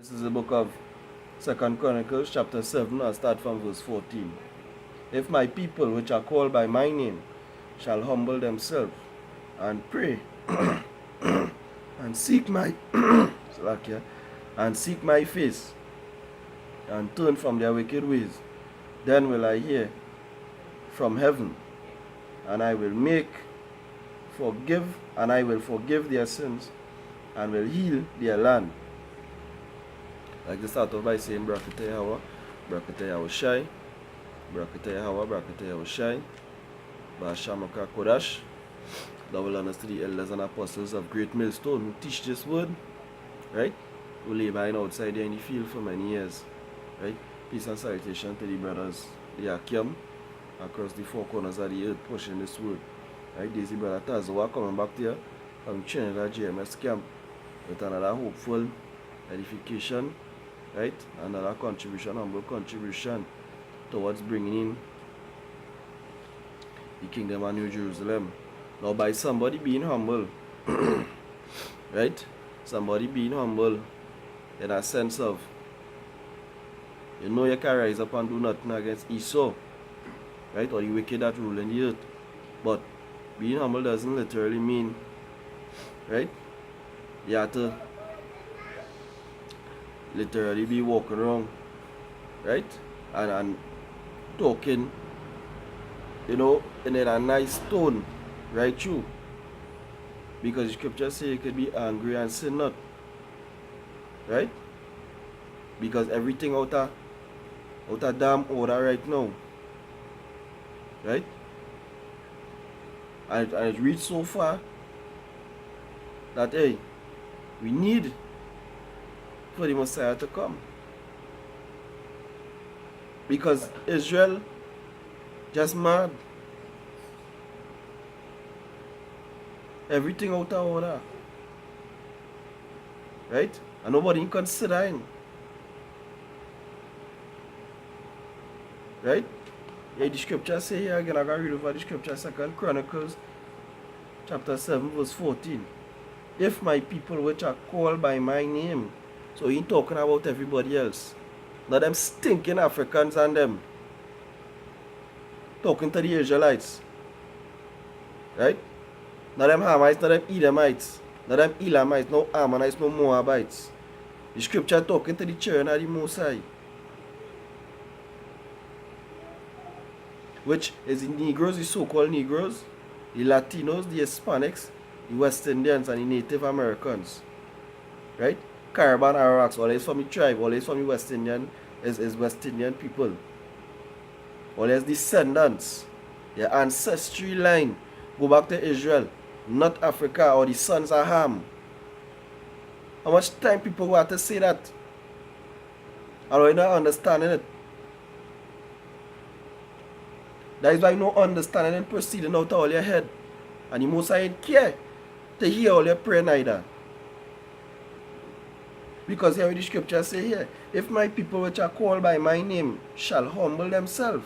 This is the book of 2nd Chronicles chapter 7. I'll start from verse 14. If my people which are called by my name shall humble themselves and pray and seek my and seek my face and turn from their wicked ways, then will I hear from heaven, and I will forgive their sins and will heal their land. Like to start off by saying Barakatah Yahweh, Barakatah Yahweh Shai, Barakatah Yahweh, Barakatah Yahweh Shai, Ba'ashamaka Kodash. Double honors to the elders and apostles of Great Millstone who teach this word, right? Who laboring outside there in the field for many years, right? Peace and salutation to the brothers, the Akim, across the four corners of the earth pushing this word, right? This is brother Tazoa coming back there from Trinidad GMS camp with another hopeful edification, right? Another contribution, humble contribution towards bringing in the kingdom of New Jerusalem. Now, by somebody being humble, right? Somebody being humble in a sense of, you know, you can rise up and do nothing against Esau, right? Or the wicked that rule in the earth. But being humble doesn't literally mean, right? You have to literally be walking around, right? And talking, you know, in a nice tone, right through. Because the scripture says you could be angry and sin not. Right? Because everything out of damn order right now. Right? And it reached so far that, hey, we need for the Messiah to come. Because Israel just mad. Everything out of order. Right? And nobody considering. Right? Yeah, the scripture say here again, I gotta read over the scripture, 2nd Chronicles chapter 7 verse 14. If my people which are called by my name. So he ain't talking about everybody else. Not them stinking Africans and them. Talking to the Israelites. Right? Not them Hamites, not them Edomites, not them Elamites, no Ammonites, no Moabites. The scripture talking to the children of the Most High. Which is the Negroes, the so-called Negroes, the Latinos, the Hispanics, the West Indians, and the Native Americans. Right? Caribbean Arawaks, always from the tribe, always from the West Indian, is West Indian people. Always descendants. Their ancestry line go back to Israel, not Africa or the sons of Ham. How much time people want to say that? And we're not understanding it. That is why no understanding and proceeding out of all your head. And the Most High ain't care to hear all your prayer neither. Because here the scripture say here, if my people which are called by my name shall humble themselves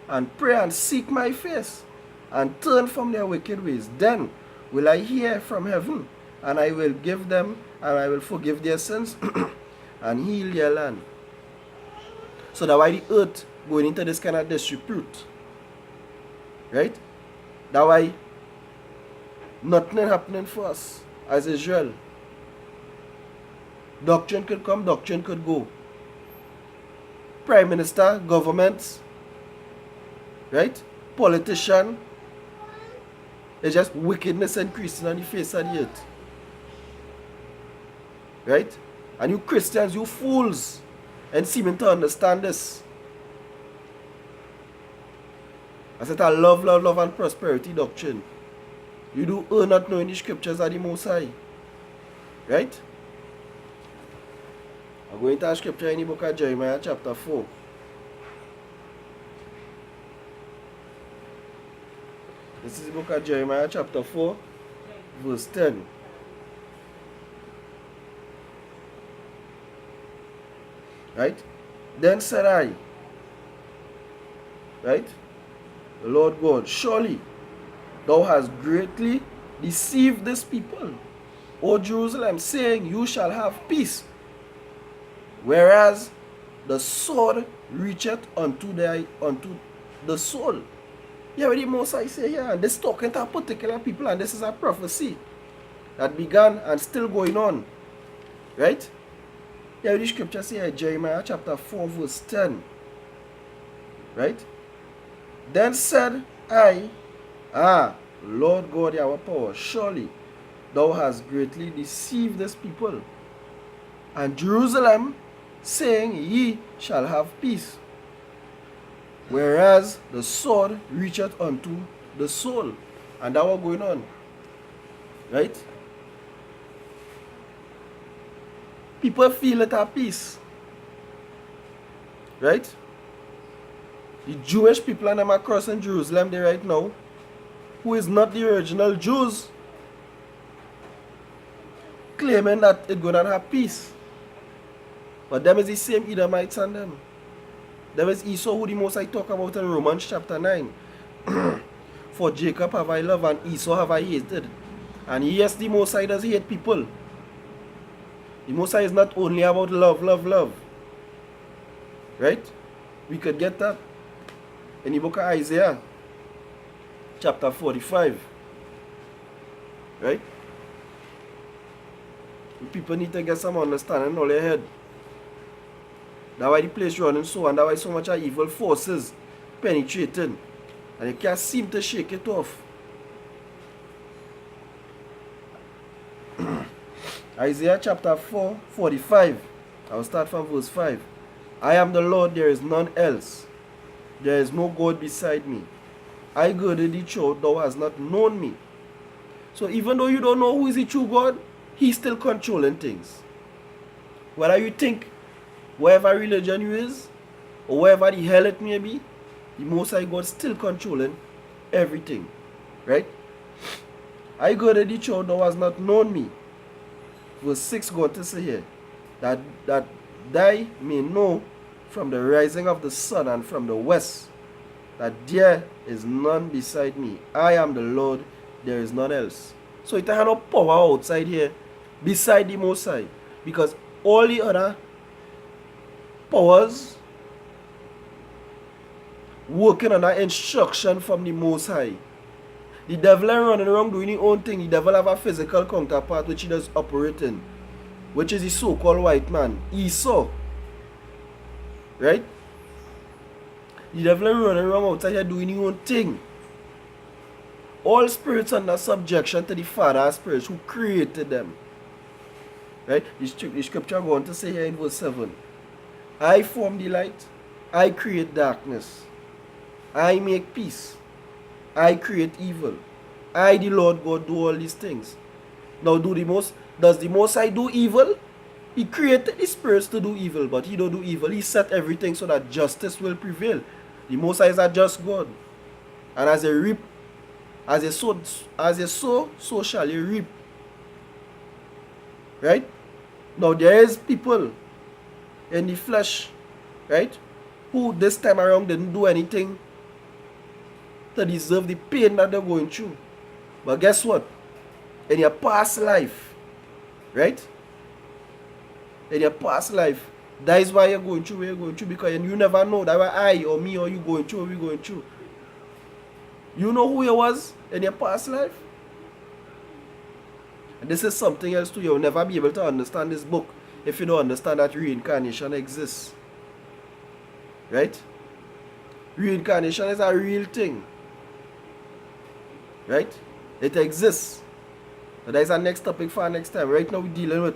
and pray and seek my face and turn from their wicked ways, then will I hear from heaven, and I will give them, and I will forgive their sins and heal their land. So that's why the earth going into this kind of disrepute. Right? That's why nothing happening for us as Israel. Doctrine could come, doctrine could go. Prime Minister, governments, right? Politician. It's just wickedness increasing on the face of the earth. Right? And you Christians, you fools, and seeming to understand this. I said, I love and prosperity doctrine. You do earn not knowing the scriptures of the Most High. Right? I'm going to a scripture in the book of Jeremiah chapter 4. This is the book of Jeremiah chapter 4, verse 10. Right? Then said I, right? The Lord God, surely thou hast greatly deceived this people, O Jerusalem, saying, you shall have peace. whereas the sword reacheth unto the soul. Hear what the Most High say here, and this talking to a particular people, and this is a prophecy that began and still going on. Right? Hear what the scripture say here, Jeremiah chapter 4 verse 10. Right? Then said I, Lord God, our power, surely thou hast greatly deceived this people, and Jerusalem, saying, Ye shall have peace, whereas the sword reacheth unto the soul. And that was going on. Right? People feel it at peace. Right? The Jewish people and them across in Jerusalem there right now, who is not the original Jews, claiming that it's going to have peace. But them is the same Edomites and them. Them is Esau, who the Most High talk about in Romans chapter 9. For Jacob have I loved, and Esau have I hated. And yes, the Most High does hate people. The Most High is not only about love, love, love. Right? We could get that in the book of Isaiah chapter 45. Right? People need to get some understanding in their head. That's why the place running so, and that's why so much of evil forces penetrating. And you can't seem to shake it off. Isaiah chapter 4, 45. I'll start from verse 5. I am the Lord, there is none else. There is no God beside me. I girded thee through, thou hast not known me. So even though you don't know who is the true God, He's still controlling things. Whether you think whatever religion you is, or wherever the hell it may be, the Most High God still controlling everything. Right? I girded thee through, thou hast not known me. Verse 6 going to say here, that thou may know from the rising of the sun and from the west, that there is none beside me. I am the Lord, there is none else. So it has no power outside here beside the Most High, because all the other powers working under instruction from the Most High. The devil ain't running around doing his own thing. The devil have a physical counterpart which he does operate in, which is the so-called white man, Esau. Right? The devil ain't running around outside here doing his own thing. All spirits under subjection to the Father spirits who created them. Right? The scripture going to say here in verse 7. I form the light. I create darkness. I make peace. I create evil. I, the Lord God, do all these things. Now, does the Most High do evil? He created the spirits to do evil, but He don't do evil. He set everything so that justice will prevail. The Most High is a just God. And as you sow, so shall you reap. Right? Now, there is people in the flesh, right, who this time around didn't do anything to deserve the pain that they're going through. But guess what? In your past life, right? In your past life, that is why you're going through what you're going through, because you never know. That's why I or me or you going through what we're going through. You know who you was in your past life? And this is something else too. You'll never be able to understand this book if you don't understand that reincarnation exists. Right? Reincarnation is a real thing. Right? It exists. But that is our next topic for our next time. Right now we're dealing with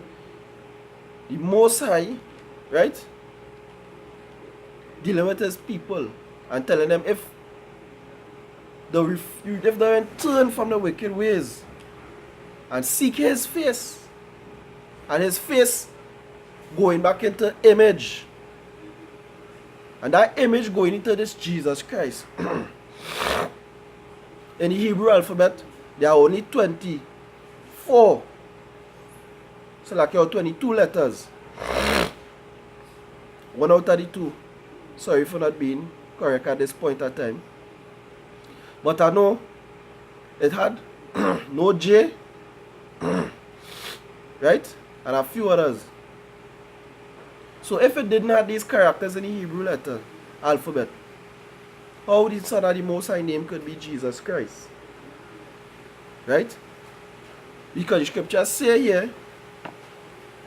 the Most High, right? Dealing with His people and telling them if they turn from the wicked ways and seek His face, and His face going back into image, and that image going into this Jesus Christ. In the Hebrew alphabet, there are only 24. So like your 22 letters. One out of the two. Sorry for not being correct at this point of time. But I know it had no J, right? And a few others. So if it didn't have these characters in the Hebrew letter alphabet, how the Son of the Most High name could be Jesus Christ? Right? Because the scriptures say here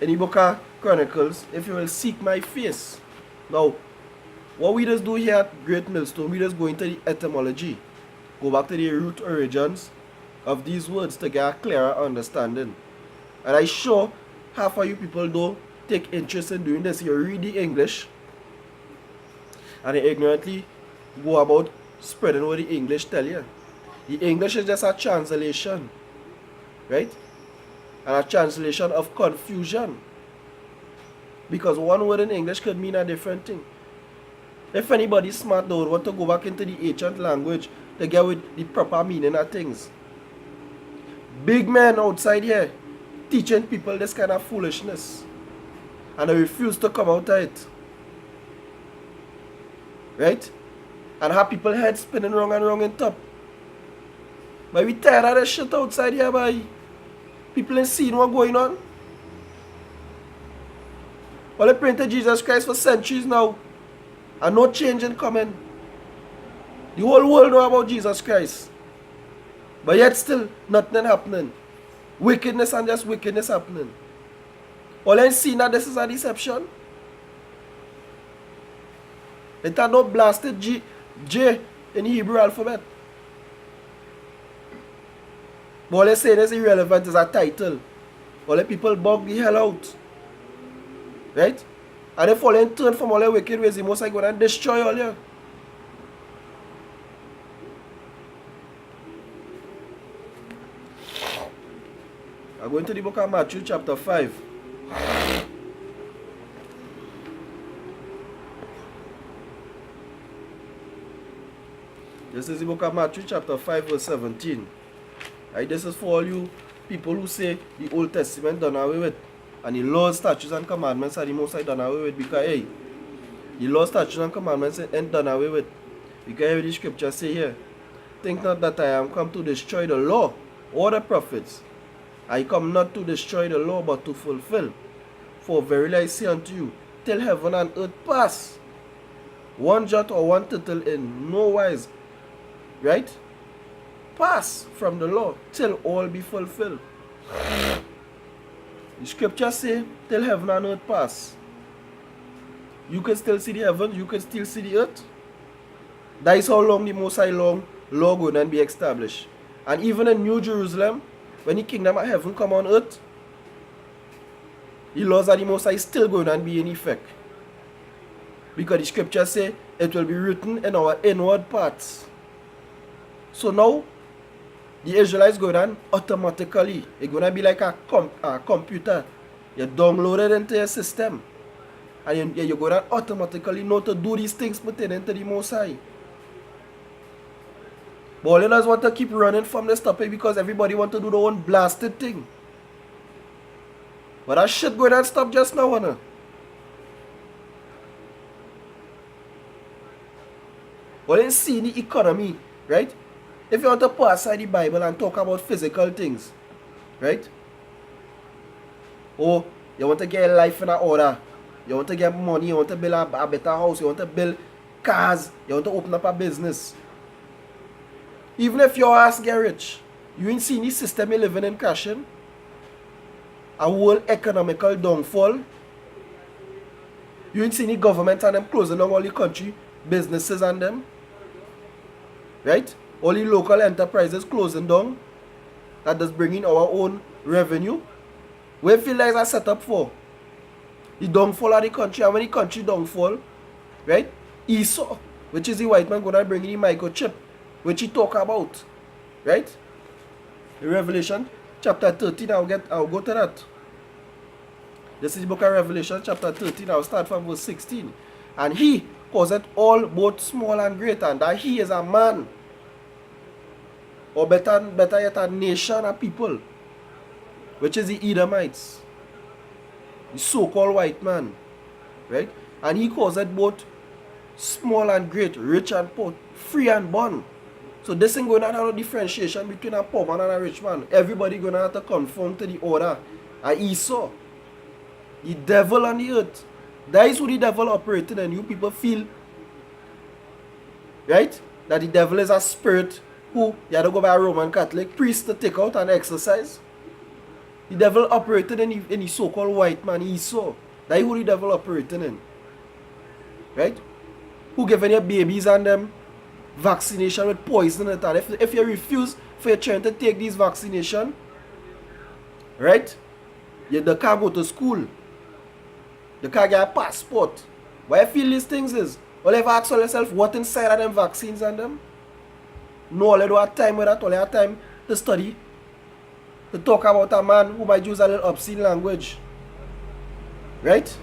in the book of Chronicles, if you will seek my face. Now, what we just do here at Great Millstone, we just go into the etymology. Go back to the root origins of these words to get a clearer understanding. And I'm sure half of you people don't take interest in doing this. You read the English and you ignorantly go about spreading what the English tell you. The English is just a translation, right? And a translation of confusion. Because one word in English could mean a different thing. If anybody smart though want to go back into the ancient language to get with the proper meaning of things. Big men outside here teaching people this kind of foolishness. And they refuse to come out of it. Right? And have people head spinning wrong and wrong in top. But we tired of this shit outside here, boy. People ain't seeing what's going on. Well, they praying to Jesus Christ for centuries now. And no change in coming. The whole world know about Jesus Christ. But yet still, nothing happening. Wickedness and just wickedness happening. All I see that this is a deception. It had no blasted J in the Hebrew alphabet. But all I say is irrelevant is a title. All the people bug the hell out. Right? And if all they turn from all their wicked ways, the Most High go and destroy all you. I'm going to the book of Matthew chapter 5. This is the book of Matthew chapter 5 verse 17. Right, this is for all you people who say the Old Testament done away with. And the laws, statutes, and commandments are the Most High done away with. Because, hey, the laws, statutes, and commandments ain't done away with. Because the scripture say here, think not that I am come to destroy the law or the prophets. I come not to destroy the law, but to fulfill. For verily I say unto you, till heaven and earth pass, one jot or one tittle in no wise, right, pass from the law, till all be fulfilled. The scripture say, till heaven and earth pass. You can still see the heavens, you can still see the earth. That is how long the Most High law going and be established. And even in New Jerusalem, when the kingdom of heaven come on earth, the laws of the Most High still going and be in effect. Because the scripture say, it will be written in our inward parts. So now, the Israelites go down automatically. It's going to be like a computer. You download it into your system. And you go down automatically know to do these things pertaining to the Most High. But all you guys want to keep running from this topic because everybody want to do their own blasted thing. But that shit going to stop just now, Anna. Well, you see the economy, right? If you want to put aside the Bible and talk about physical things, right? Or you want to get your life in order. You want to get money, you want to build a better house, you want to build cars, you want to open up a business. Even if your ass get rich, you ain't seen the system you're living in crashing. A whole economical downfall. You ain't seen the government and them closing down all the country, businesses and them. Right? All the local enterprises closing down. That does bring in our own revenue. Where feel like are set up for? The downfall of the country. And when the country downfall, right? Esau, which is the white man gonna bring in the microchip, which he talk about. Right? In Revelation chapter 13, I'll go to that. This is the book of Revelation chapter 13. I'll start from verse 16. And he causeth all, both small and great, and that he is a man. Or better yet, a nation of people, which is the Edomites, the so-called white man, right? And he causeth both small and great, rich and poor, free and bond. So this ain't going to have a differentiation between a poor man and a rich man. Everybody going to have to conform to the order. And Esau, the devil on the earth, That is who the devil operating, and you people feel, right, that the devil is a spirit who you had to go by a Roman Catholic priest to take out and exercise. The devil operated in the so-called white man, Esau. That is who the devil operating in. Right? Who giving your babies and them vaccination with poison in it. And if you refuse for your children to take these vaccination, right? You can't go to school. You can't get a passport. Why I feel these things is, all you ever ask yourself what inside of them vaccines and them? No, all you don't have time with that. All you have time to study, to talk about a man who might use a little obscene language. Right?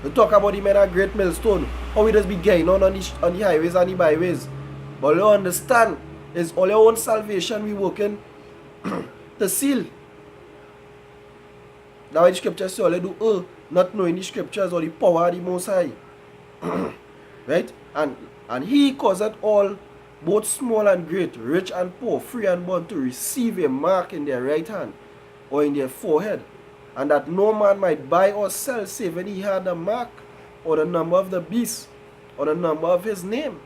To talk about the men at Great Millstone, how we just be going on the highways and the byways. But all you understand is all your own salvation we working to seal. Now the scriptures say all you do not knowing the scriptures or the power of the Most High. Right? And he causeth all, both small and great, rich and poor, free and bond, to receive a mark in their right hand or in their forehead, and that no man might buy or sell save when he had the mark or the number of the beast or the number of his name.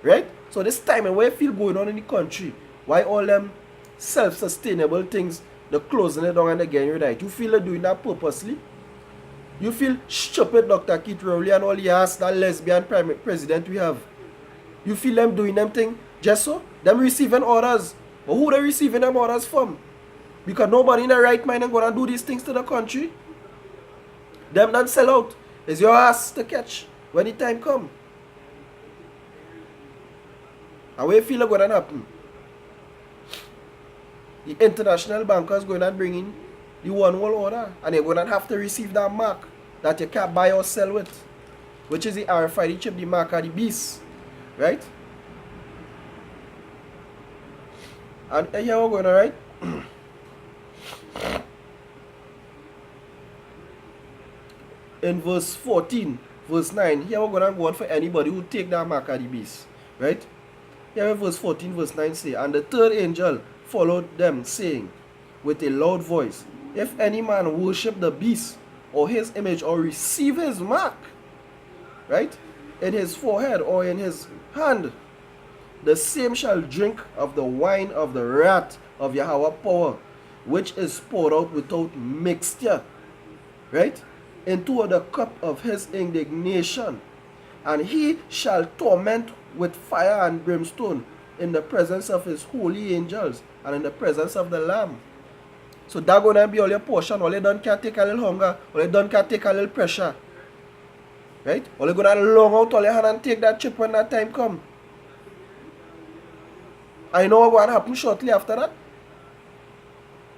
Right? So this time and what you feel going on in the country, why all them self-sustainable things, the closing it down and the getting rid of it, you feel they're doing that purposely? You feel stupid Dr. Keith Rowley and all the ass that lesbian president we have? You feel them doing them thing just so? Them receiving orders. But who they receiving them orders from? Because nobody in their right mind is going to do these things to the country. Them not sell out. It's your ass to catch when the time come. And what you feel is going to happen? The international bankers going to bring in the one world order, and they're going to have to receive that mark that you can't buy or sell with, which is the RFID chip, the mark of the beast. Right? And here we're going, alright? In verse 14, verse 9, here we're going to go on for anybody who take that mark of the beast. Right? Here in verse 14, verse 9 say, and the third angel followed them, saying with a loud voice, if any man worship the beast or his image or receive his mark, right, in his forehead or in his hand, the same shall drink of the wine of the wrath of Yahweh power, which is poured out without mixture, right, into the cup of his indignation, and he shall torment with fire and brimstone in the presence of his holy angels and in the presence of the Lamb. So that's going to be all your portion. All you done can take a little hunger. All you done can take a little pressure. Right? All you going to long out all your hand and take that chip when that time come. I know what's going to happen shortly after that.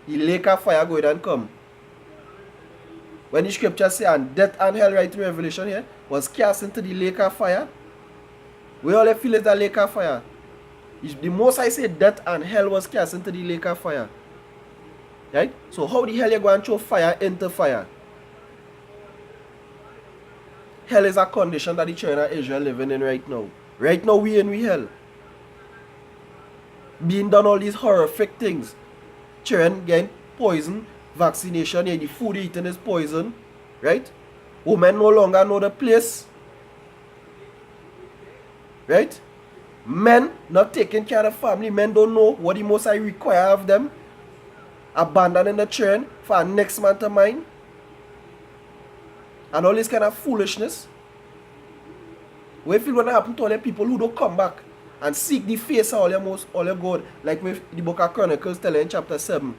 The lake of fire going to come. When the scripture say, and death and hell, right in Revelation here, was cast into the lake of fire. Where all you feel is the lake of fire. The most I say death and hell was cast into the lake of fire. Right? So how the hell you going to throw fire into fire? Hell is a condition that the children of Israel living in right now. Right now we in hell. Being done all these horrific things. Children getting poison, vaccination, yeah, the food eating is poison. Right? Women no longer know the place. Right? Men not taking care of family. Men don't know what the Most High require of them. Abandoning the children for next man to mind. And all this kind of foolishness. What if it's going to happen to all the people who don't come back and seek the face of all your God, like with the book of Chronicles telling in chapter 7?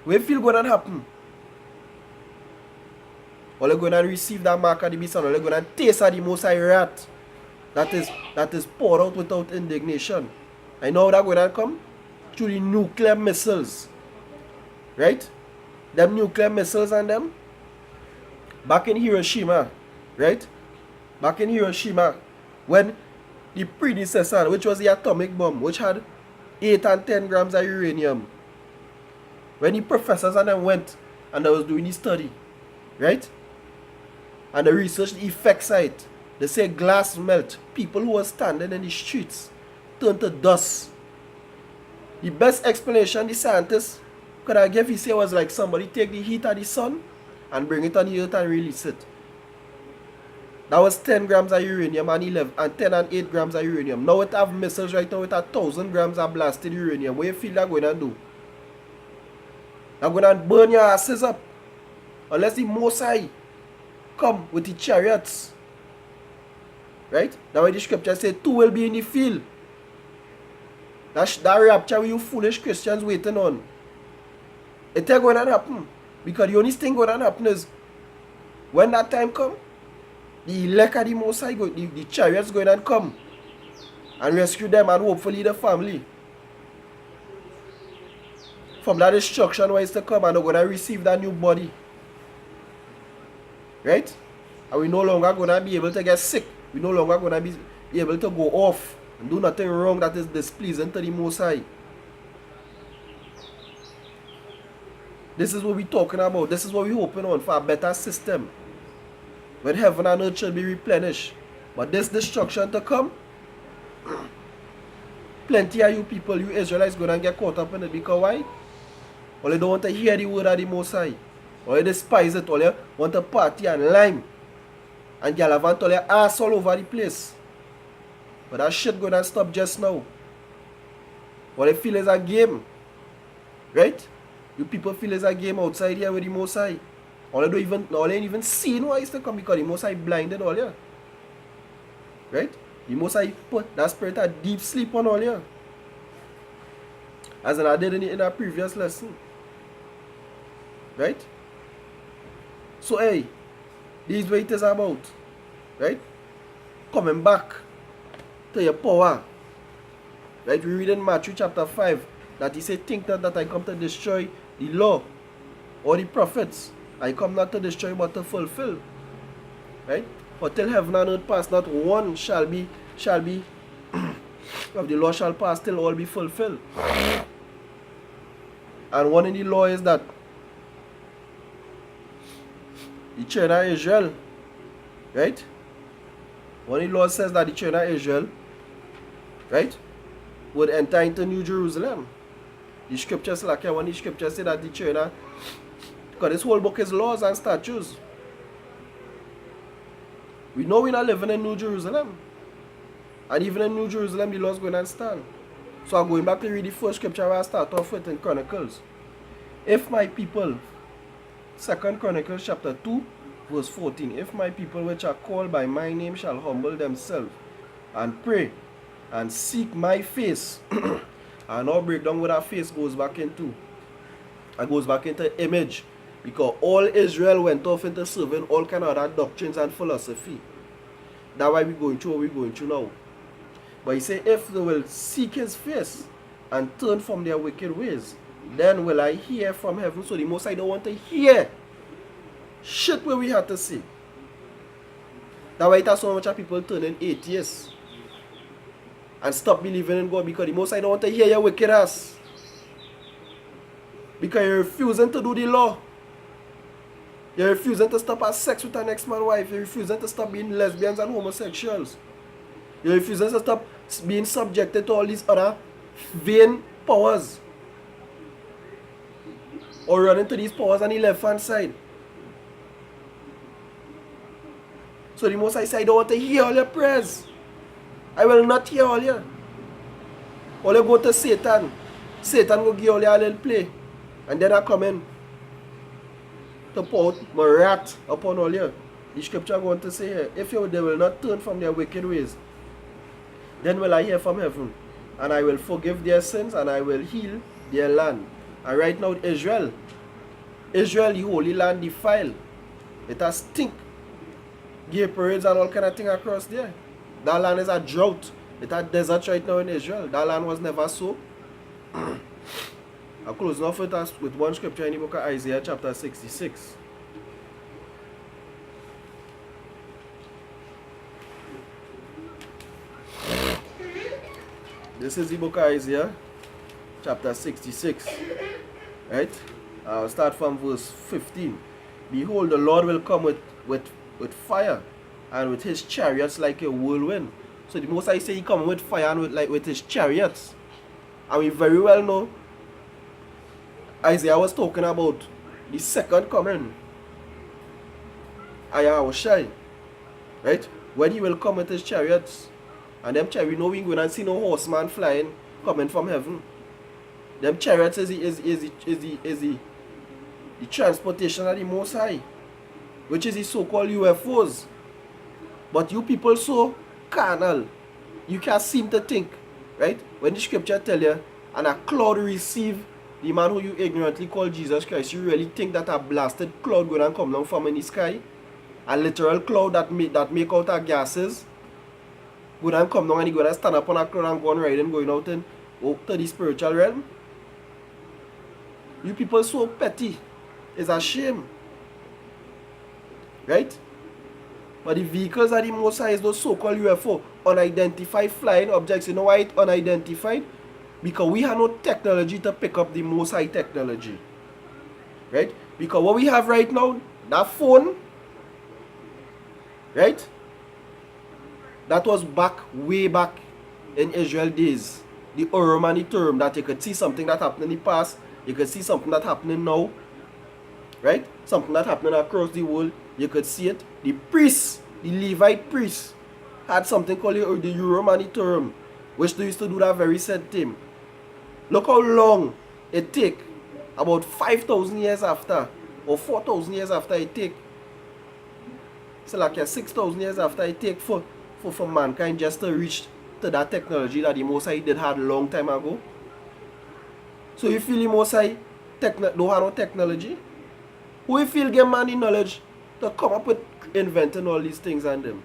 What if it's going to happen? All you're going to receive that mark of the beast, and all you're going to taste of the Most High wrath that is poured out without indignation. I know how that's going to come? Through the nuclear missiles. Right? Them nuclear missiles and them. Back in Hiroshima. Right? Back in Hiroshima. When the predecessor, which was the atomic bomb, which had 8 and 10 grams of uranium. When the professors and them went and they was doing the study. Right? And they researched the effects of it. They say glass melt. People who were standing in the streets turned to dust. The best explanation the scientists could have given, he said, was like somebody take the heat of the sun and bring it on the earth and release it. That was 10 grams of uranium and 11 and 10 and 8 grams of uranium. Now it have missiles right now with 1,000 grams of blasted uranium. What you feel they're going to do? They're going to burn your asses up. Unless the Most High come with the chariots. Right? That's why the scripture says 2 will be in the field. That rapture you foolish Christians waiting on. It ain't going to happen. Because the only thing going to happen is when that time comes, the elect of the Most High, the chariots going to come and rescue them and hopefully the family from that destruction where it's to come, and they're going to receive that new body. Right? And we no longer going to be able to get sick. We no longer going to be able to go off and do nothing wrong that is displeasing to the Most High. This is what we're talking about. This is what we're hoping on, for a better system. When heaven and earth shall be replenished. But this destruction to come, plenty of you people, you Israelites, going to get caught up in it. Because why? Or you don't want to hear the word of the Most High. Or you despise it. Or you want to party and lime. And you have all your ass all over the place. But that shit going to stop just now. What I feel is a game. Right? You people feel it's a game outside here with the Most High. All they ain't even seen why it's to come, because the Most High blinded all here. Right? The Most High put that spirit of deep sleep on all here. As I did in a previous lesson. Right? So hey, this is what it is about. Right? Coming back to your power. Right? We read in Matthew chapter 5 that he said, think not that I come to destroy the law or the prophets. I come not to destroy but to fulfill. Right? For till heaven and earth pass, not one shall be of the law shall pass till all be fulfilled. And one in the law is that the children of Israel, right? One in the law says that the children of Israel, right, would enter into New Jerusalem. The scriptures, like when the scriptures say that the children, because this whole book is laws and statutes. We know we're not living in New Jerusalem. And even in New Jerusalem, the laws going to stand. So I'm going back to read the first scripture where I start off with in Chronicles. If my people, 2 Chronicles chapter 2, verse 14. If my people which are called by my name shall humble themselves and pray and seek my face. And our breakdown with our face goes back into. And goes back into image. Because all Israel went off into serving all kind of other doctrines and philosophy. That's why we're going through what we're going through now. But he said, if they will seek his face and turn from their wicked ways, then will I hear from heaven. So the Most High don't want to hear shit where we have to see. That's why it has so much of people turning atheists and stop believing in God, because the Most High don't want to hear your wicked ass. Because you're refusing to do the law. You're refusing to stop having sex with an ex-man wife. You're refusing to stop being lesbians and homosexuals. You're refusing to stop being subjected to all these other vain powers. Or running to these powers on the left-hand side. So the Most High said, I don't want to hear all your prayers. I will not hear all you. All you go to Satan. Satan will give all you a little play. And then I come in to pour out my wrath upon all you. The scripture going to say here, if they will not turn from their wicked ways, then will I hear from heaven, and I will forgive their sins, and I will heal their land. And right now Israel, the holy land defiled. It has stink. Gay parades and all kind of thing across there. That land is a drought. It has desert right now in Israel. That land was never so. I'll close off with us with one scripture in the book of Isaiah chapter 66. This is the book of Isaiah chapter 66. Right? I'll start from verse 15. Behold, the Lord will come with fire, and with his chariots like a whirlwind. So the Most High say he come with fire and with his chariots. And we very well know Isaiah was talking about the second coming, Ayahuashai, Right? When he will come with his chariots. And them chariots, we know we going to see no horseman flying coming from heaven. Them chariots is the transportation of the Most High, which is the so-called UFOs. But you people so carnal, you can't seem to think, right? When the scripture tell you, and a cloud receive the man who you ignorantly call Jesus Christ, you really think that a blasted cloud going to come down from in the sky? A literal cloud that make out of gases going to come down and he going to stand up on a cloud and go on riding, going out to the spiritual realm? You people so petty. It's a shame. Right? But the vehicles of the Most High is those so-called UFO, unidentified flying objects. You know why it's unidentified? Because we have no technology to pick up the Most High technology. Right? Because what we have right now, that phone, right? That was way back in Israel days. The Urim and the Thummim, that you could see something that happened in the past, you could see something that happening now. Right? Something that happening across the world, you could see it. The priests, the Levite priests, had something called the Urim and the Thummim, which they used to do that very same thing. Look how long it take, about 5,000 years after, or 4,000 years after it take. So like 6,000 years after it take for mankind just to reach to that technology that the Most High did had a long time ago. So you feel the Most High don't have no technology? Who you feel give man the knowledge to come up with inventing all these things and them?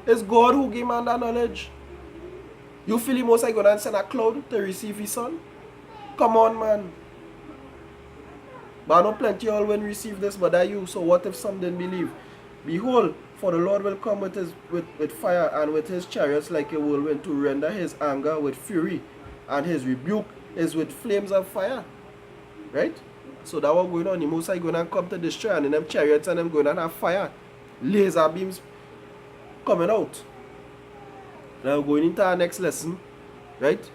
It's God who gave man that knowledge. You feel the Most High gonna send a cloud to receive his son? Come on, man. But I know plenty all when receive this, but that you. So what if some didn't believe? Behold, for the Lord will come with fire and with his chariots like a whirlwind, to render his anger with fury, and his rebuke is with flames of fire. Right? So that what going on. The Most High going to come to destroy, and in them chariots and them going to have fire. Laser beams coming out. Now going into our next lesson. Right?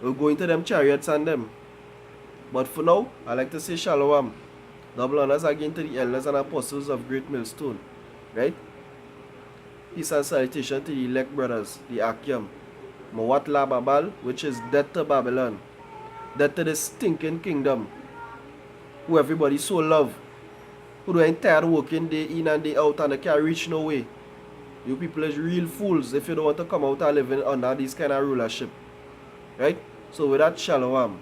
We're going to them chariots and them. But for now, I like to say shalom. Double honors again to the elders and apostles of Great Millstone. Right? Peace and salutation to the elect brothers, the Akim. Mawat La Babal, which is death to Babylon. Death to this stinking kingdom, who everybody so love. Who the entire working day in and day out and they can't reach no way. You people is real fools if you don't want to come out and live under this kind of rulership. Right? So with that, shalom.